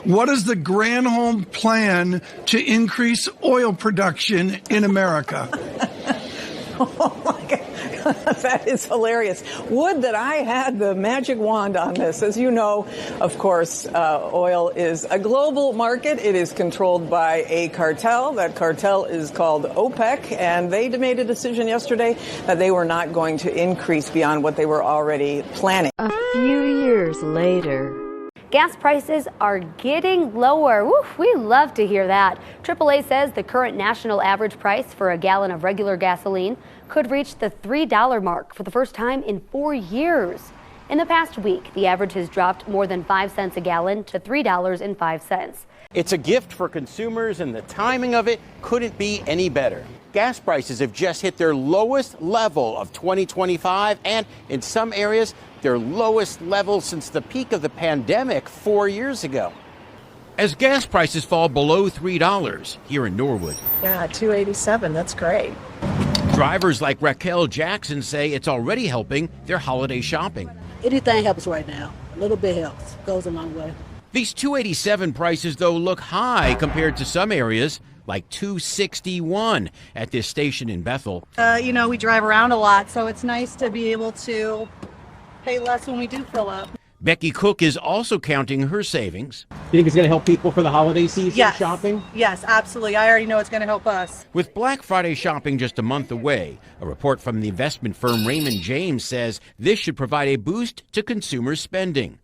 What is the Granholm plan to increase oil production in America? Oh my God. That is hilarious. Would that I had the magic wand on this. As you know, of course, oil is a global market. It is controlled by a cartel. That cartel is called OPEC, and they made a decision yesterday that they were not going to increase beyond what they were already planning. A few years later. Gas prices are getting lower. Woo, we love to hear that. AAA says the current national average price for a gallon of regular gasoline could reach the $3 mark for the first time in 4 years. In the past week, the average has dropped more than 5 cents a gallon to $3.05. It's a gift for consumers, and the timing of it couldn't be any better. Gas prices have just hit their lowest level of 2025, and in some areas, their lowest level since the peak of the pandemic 4 years ago. As gas prices fall below $3 here in Norwood. Yeah, $2.87, that's great. Drivers like Raquel Jackson say it's already helping their holiday shopping. Anything helps right now. A little bit helps. Goes a long way. These $2.87 prices, though, look high compared to some areas, like $2.61 at this station in Bethel. We drive around a lot, so it's nice to be able to pay less when we do fill up. Becky Cook is also counting her savings. You think it's going to help people for the holiday season shopping? Yes, absolutely. I already know it's going to help us. With Black Friday shopping just a month away, a report from the investment firm Raymond James says this should provide a boost to consumer spending.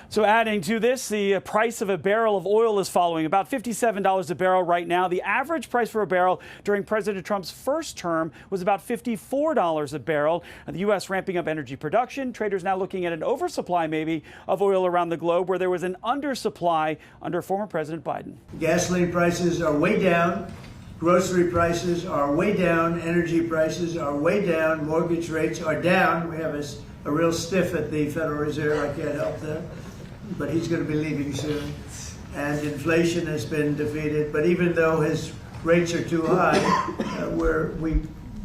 So adding to this, the price of a barrel of oil is following, about $57 a barrel right now. The average price for a barrel during President Trump's first term was about $54 a barrel. The U.S. ramping up energy production. Traders now looking at an oversupply maybe of oil around the globe where there was an undersupply under former President Biden. Gasoline prices are way down. Grocery prices are way down. Energy prices are way down. Mortgage rates are down. We have a real stiff at the Federal Reserve. I can't help that. But he's going to be leaving soon. And inflation has been defeated. But even though his rates are too high,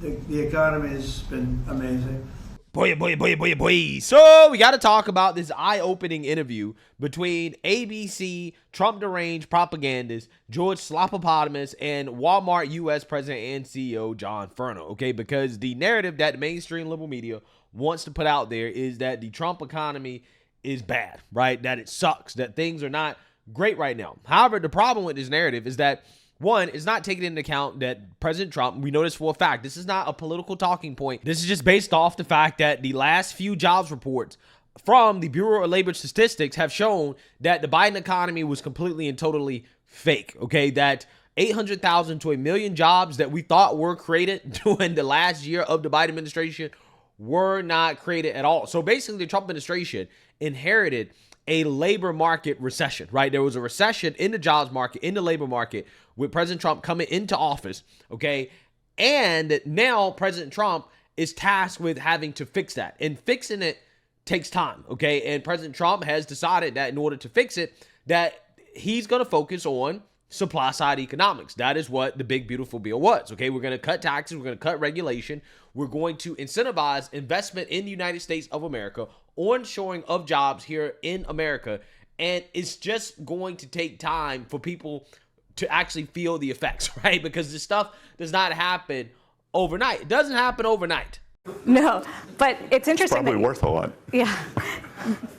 the economy has been amazing. Boy. So we got to talk about this eye-opening interview between ABC, Trump deranged propagandist, George Slopopotamus, and Walmart U.S. President and CEO John Furner, okay? Because the narrative that the mainstream liberal media wants to put out there is that the Trump economy is bad, right? That it sucks, that things are not great right now. However, the problem with this narrative is that, one, it's not taking into account that President Trump, we know this for a fact, this is not a political talking point. This is just based off the fact that the last few jobs reports from the Bureau of Labor Statistics have shown that the Biden economy was completely and totally fake, okay? That 800,000 to 1 million jobs that we thought were created during the last year of the Biden administration were not created at all. So basically, the Trump administration inherited a labor market recession, right? There was a recession in the jobs market, in the labor market with President Trump coming into office, okay? And now President Trump is tasked with having to fix that. And fixing it takes time, okay? And President Trump has decided that in order to fix it, that he's going to focus on supply side economics. That is what the big beautiful bill was, okay? We're going to cut taxes, we're going to cut regulation, we're going to incentivize investment in the United States of America, onshoring of jobs here in America, and it's just going to take time for people to actually feel the effects, right? Because this stuff does not happen overnight. It doesn't happen overnight. No, but it's interesting. It's probably worth a lot. Yeah.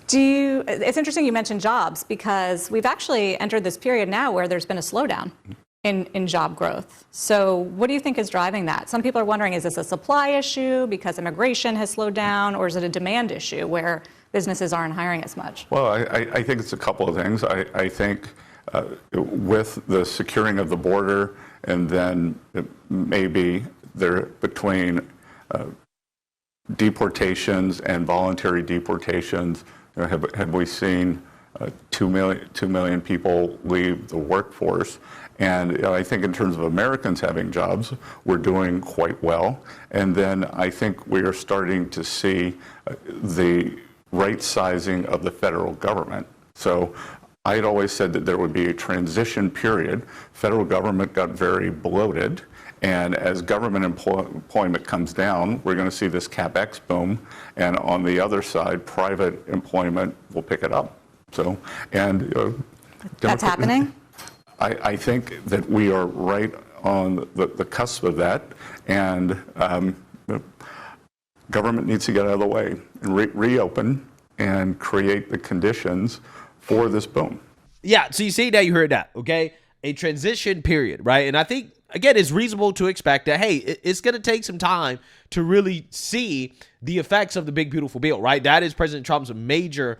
It's interesting you mentioned jobs, because we've actually entered this period now where there's been a slowdown in job growth. So what do you think is driving that? Some people are wondering, is this a supply issue because immigration has slowed down, or is it a demand issue where businesses aren't hiring as much? Well, I think it's a couple of things. I think with the securing of the border, and then maybe there between deportations and voluntary deportations, have we seen 2 million people leave the workforce? And I think in terms of Americans having jobs, we're doing quite well. And then I think we are starting to see the right sizing of the federal government. So I had always said that there would be a transition period. Federal government got very bloated. And as government employment comes down, we're going to see this CapEx boom. And on the other side, private employment will pick it up. So, and That's happening? I think that we are right on the cusp of that, and government needs to get out of the way and reopen and create the conditions for this boom. Yeah, so you see that, you heard that, okay? A transition period, right? And I think, again, it's reasonable to expect that, hey, it's going to take some time to really see the effects of the big, beautiful bill, right? That is President Trump's major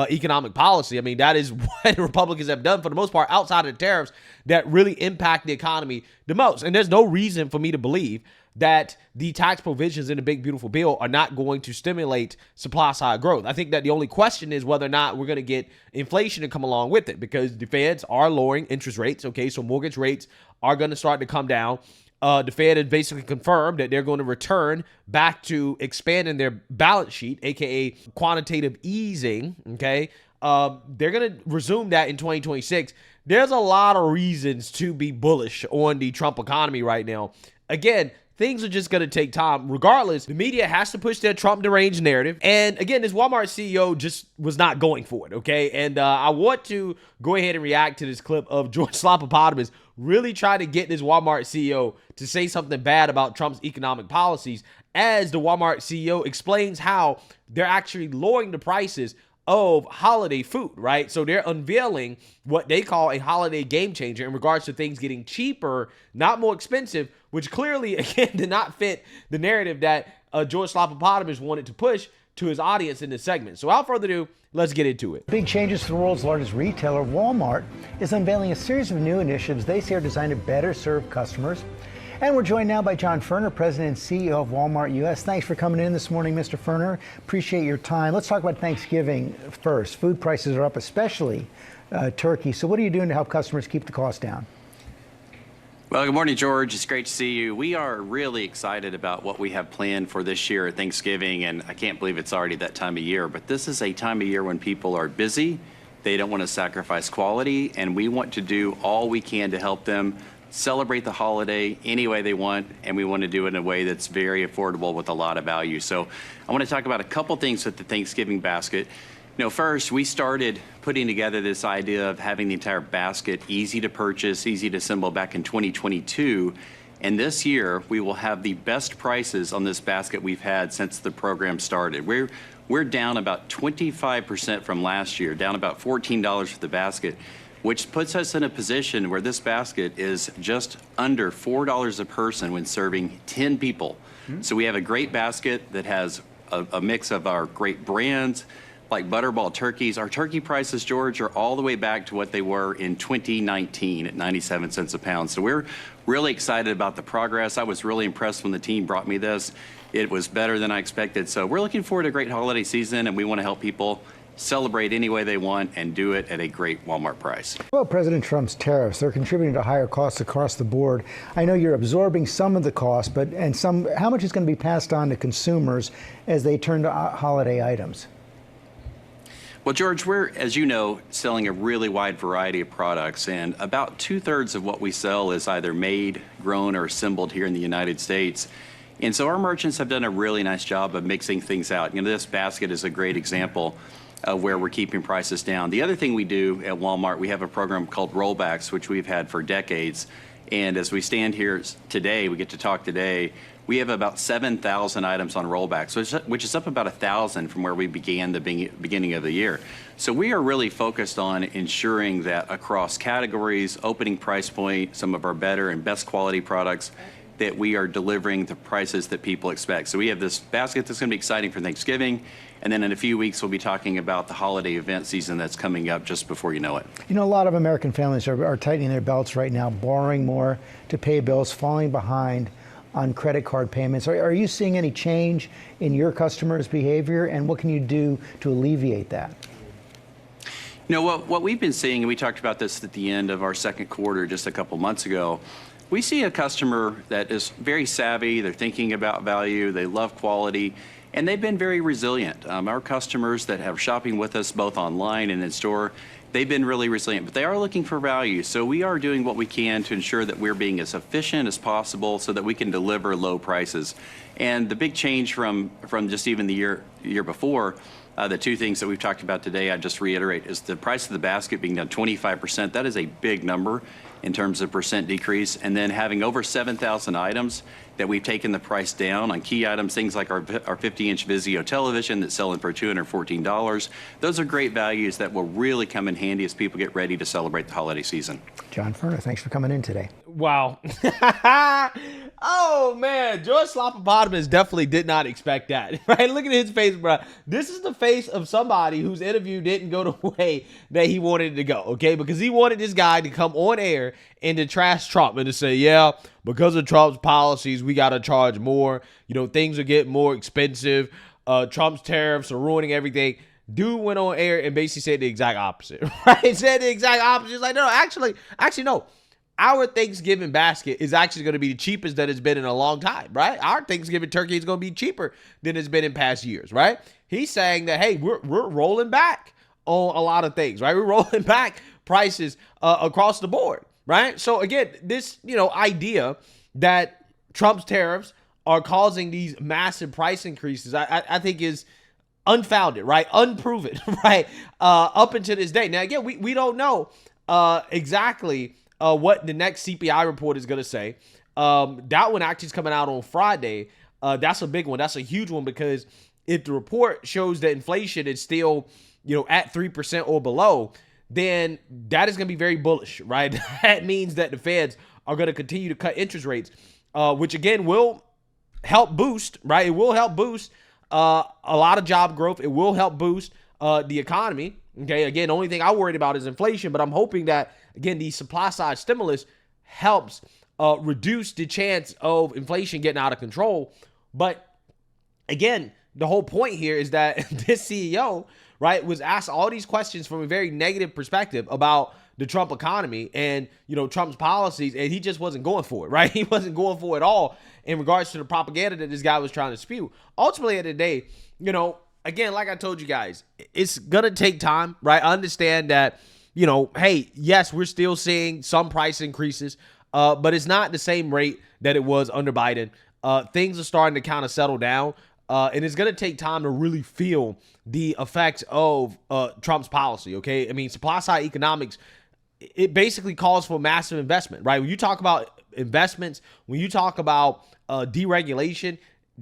economic policy. I mean, that is what Republicans have done for the most part outside of the tariffs that really impact the economy the most. And there's no reason for me to believe that the tax provisions in the big, beautiful bill are not going to stimulate supply side growth. I think that the only question is whether or not we're going to get inflation to come along with it, because the feds are lowering interest rates. Okay, so mortgage rates are going to start to come down. The Fed has basically confirmed that they're going to return back to expanding their balance sheet, aka quantitative easing. Okay, they're going to resume that in 2026. There's a lot of reasons to be bullish on the Trump economy right now. Again, things are just going to take time. Regardless, the media has to push their Trump deranged narrative. And again, this Walmart CEO just was not going for it, okay? And I want to go ahead and react to this clip of George Stephanopoulos really trying to get this Walmart CEO to say something bad about Trump's economic policies, as the Walmart CEO explains how they're actually lowering the prices of holiday food, right? So they're unveiling what they call a holiday game changer in regards to things getting cheaper, not more expensive, which clearly, again, did not fit the narrative that George Stephanopoulos wanted to push to his audience in this segment. So without further ado, let's get into it. Big changes to the world's largest retailer, Walmart, is unveiling a series of new initiatives they say are designed to better serve customers. And we're joined now by John Furner, President and CEO of Walmart U.S. Thanks for coming in this morning, Mr. Furner. Appreciate your time. Let's talk about Thanksgiving first. Food prices are up, especially turkey. So what are you doing to help customers keep the cost down? Well, good morning, George. It's great to see you. We are really excited about what we have planned for this year at Thanksgiving, and I can't believe it's already that time of year. But this is a time of year when people are busy. They don't want to sacrifice quality, and we want to do all we can to help them celebrate the holiday any way they want, and we want to do it in a way that's very affordable with a lot of value. So I want to talk about a couple things with the Thanksgiving basket. You know, first, we started putting together this idea of having the entire basket easy to purchase, easy to assemble back in 2022. And this year, we will have the best prices on this basket we've had since the program started. We're down about 25% from last year, down about $14 for the basket, which puts us in a position where this basket is just under $4 a person when serving 10 people. So we have a great basket that has a mix of our great brands, like Butterball turkeys. Our turkey prices, George, are all the way back to what they were in 2019 at 97 cents a pound. So we're really excited about the progress. I was really impressed when the team brought me this. It was better than I expected. So we're looking forward to a great holiday season, and we want to help people celebrate any way they want and do it at a great Walmart price. Well, President Trump's tariffs, they're contributing to higher costs across the board. I know you're absorbing some of the cost, but how much is going to be passed on to consumers as they turn to holiday items? Well, George, we're, as you know, selling a really wide variety of products, and about 2/3 of what we sell is either made, grown, or assembled here in the United States. And so our merchants have done a really nice job of mixing things out. You know, this basket is a great example of where we're keeping prices down. The other thing we do at Walmart, we have a program called Rollbacks, which we've had for decades. And as we stand here today, we get to talk today, we have about 7,000 items on rollbacks, which is up about 1,000 from where we began the beginning of the year. So we are really focused on ensuring that across categories, opening price point, some of our better and best quality products, that we are delivering the prices that people expect. So we have this basket that's going to be exciting for Thanksgiving. And then in a few weeks, we'll be talking about the holiday event season that's coming up just before you know it. You know, a lot of American families are tightening their belts right now, borrowing more to pay bills, falling behind on credit card payments. Are you seeing any change in your customers' behavior, and what can you do to alleviate that? You know, what we've been seeing, and we talked about this at the end of our second quarter just a couple months ago, we see a customer that is very savvy, they're thinking about value, they love quality, and they've been very resilient. Our customers that have shopping with us both online and in store, they've been really resilient, but they are looking for value. So we are doing what we can to ensure that we're being as efficient as possible so that we can deliver low prices. And the big change from just even the year before The two things that we've talked about today, I just reiterate, is the price of the basket being down 25%. That is a big number in terms of percent decrease. And then having over 7,000 items that we've taken the price down on key items, things like our 50-inch Vizio television that's selling for $214. Those are great values that will really come in handy as people get ready to celebrate the holiday season. John Furner, thanks for coming in today. Wow. Oh, man. George Stephanopoulos definitely did not expect that. Right? Look at his face, bro. This is the face of somebody whose interview didn't go the way that he wanted it to go, okay? Because he wanted this guy to come on air and to trash Trump and to say, yeah, because of Trump's policies, we got to charge more. You know, things are getting more expensive. Trump's tariffs are ruining everything. Dude went on air and basically said the exact opposite, right? Said the exact opposite. It's like, no, actually, no. Our Thanksgiving basket is actually going to be the cheapest that it's been in a long time, right? Our Thanksgiving turkey is going to be cheaper than it's been in past years, right? He's saying that, hey, we're rolling back on a lot of things, right? We're rolling back prices across the board, right? So again, this, idea that Trump's tariffs are causing these massive price increases, I think is unfounded, right? Unproven, right? Up until this day. Now, again, we don't know exactly what the next CPI report is going to say. That one actually is coming out on Friday. That's a big one. That's a huge one, because if the report shows that inflation is still, at 3% or below, then that is going to be very bullish, right? That means that the Feds are going to continue to cut interest rates, which again will help boost, right? It will help boost a lot of job growth. It will help boost the economy. Okay, again, the only thing I'm worried about is inflation, but I'm hoping that, again, the supply side stimulus helps reduce the chance of inflation getting out of control. But again, the whole point here is that this CEO, right, was asked all these questions from a very negative perspective about the Trump economy and, Trump's policies, and he just wasn't going for it, right? He wasn't going for it at all in regards to the propaganda that this guy was trying to spew. Ultimately, at the end of the day, again, like I told you guys, it's going to take time, right? I understand that, hey, yes, we're still seeing some price increases, but it's not the same rate that it was under Biden. Things are starting to kind of settle down, and it's going to take time to really feel the effects of Trump's policy, okay? I mean, supply side economics, it basically calls for massive investment, right? When you talk about investments, when you talk about deregulation,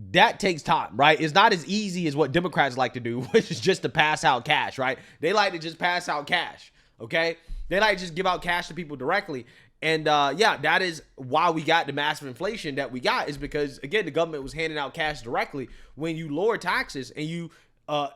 that takes time, right? It's not as easy as what Democrats like to do, which is just to pass out cash, right? They like to just pass out cash, okay? They like to just give out cash to people directly. And that is why we got the massive inflation that we got, is because, again, the government was handing out cash directly. When you lower taxes and you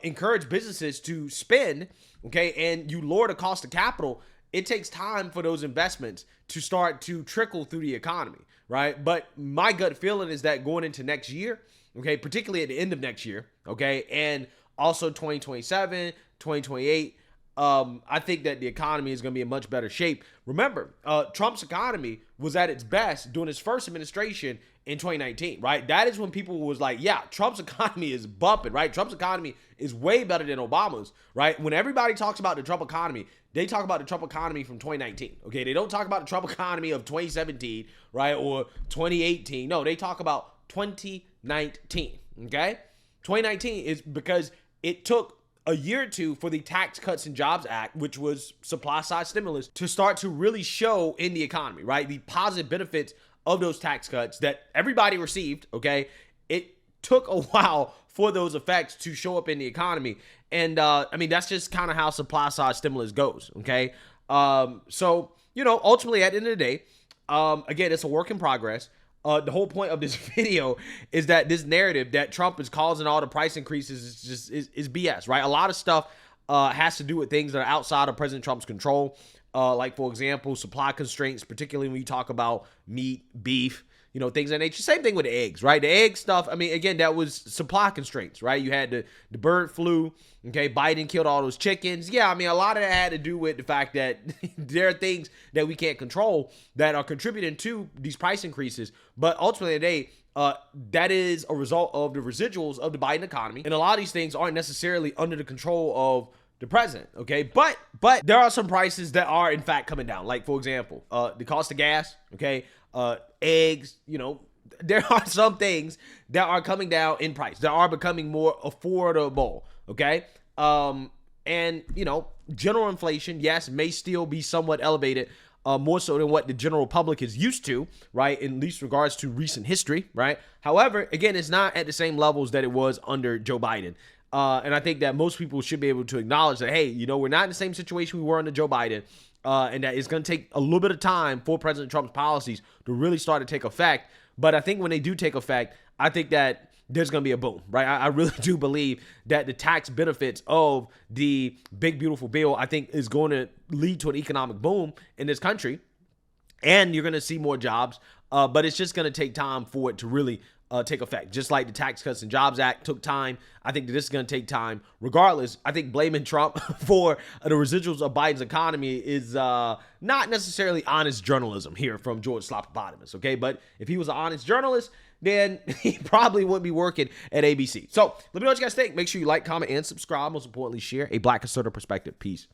encourage businesses to spend, okay, and you lower the cost of capital, it takes time for those investments to start to trickle through the economy, right? But my gut feeling is that going into next year, okay, particularly at the end of next year, okay, and also 2027, 2028, I think that the economy is going to be in much better shape. Remember, Trump's economy was at its best during his first administration in 2019, right? That is when people was like, yeah, Trump's economy is bumping, right? Trump's economy is way better than Obama's, right? When everybody talks about the Trump economy, they talk about the Trump economy from 2019, okay? They don't talk about the Trump economy of 2017, right, or 2018. No, they talk about 2019, okay? 2019 is because it took a year or two for the Tax Cuts and Jobs Act, which was supply side stimulus, to start to really show in the economy, right? The positive benefits of those tax cuts that everybody received, okay? It took a while for those effects to show up in the economy. And that's just kind of how supply side stimulus goes, okay? So, ultimately at the end of the day, again, it's a work in progress. The whole point of this video is that this narrative that Trump is causing all the price increases is BS, right? A lot of stuff has to do with things that are outside of President Trump's control. Like, for example, supply constraints, particularly when you talk about meat, beef, things of that nature. Same thing with the eggs, right? The egg stuff, again, that was supply constraints, right? You had the bird flu, okay? Biden killed all those chickens. Yeah, a lot of that had to do with the fact that there are things that we can't control that are contributing to these price increases. But ultimately today, that is a result of the residuals of the Biden economy. And a lot of these things aren't necessarily under the control of the president, okay? But there are some prices that are, in fact, coming down. Like, for example, the cost of gas, okay? Eggs, there are some things that are coming down in price, that are becoming more affordable, okay? And, general inflation, yes, may still be somewhat elevated, more so than what the general public is used to, right, in least regards to recent history, right? However, again, it's not at the same levels that it was under Joe Biden. And I think that most people should be able to acknowledge that, hey, we're not in the same situation we were under Joe Biden, and that it's going to take a little bit of time for President Trump's policies to really start to take effect. But I think when they do take effect, I think that there's going to be a boom, right? I really do believe that the tax benefits of the big, beautiful bill, I think, is going to lead to an economic boom in this country. And you're going to see more jobs, but it's just going to take time for it to really take effect. Just like the Tax Cuts and Jobs Act took time, I think that this is going to take time. Regardless, I think blaming Trump for the residuals of Biden's economy is not necessarily honest journalism here from George Stephanopoulos, okay? But if he was an honest journalist, then he probably wouldn't be working at ABC. So let me know what you guys think. Make sure you like, comment, and subscribe. Most importantly, share a Black conservative perspective. Peace.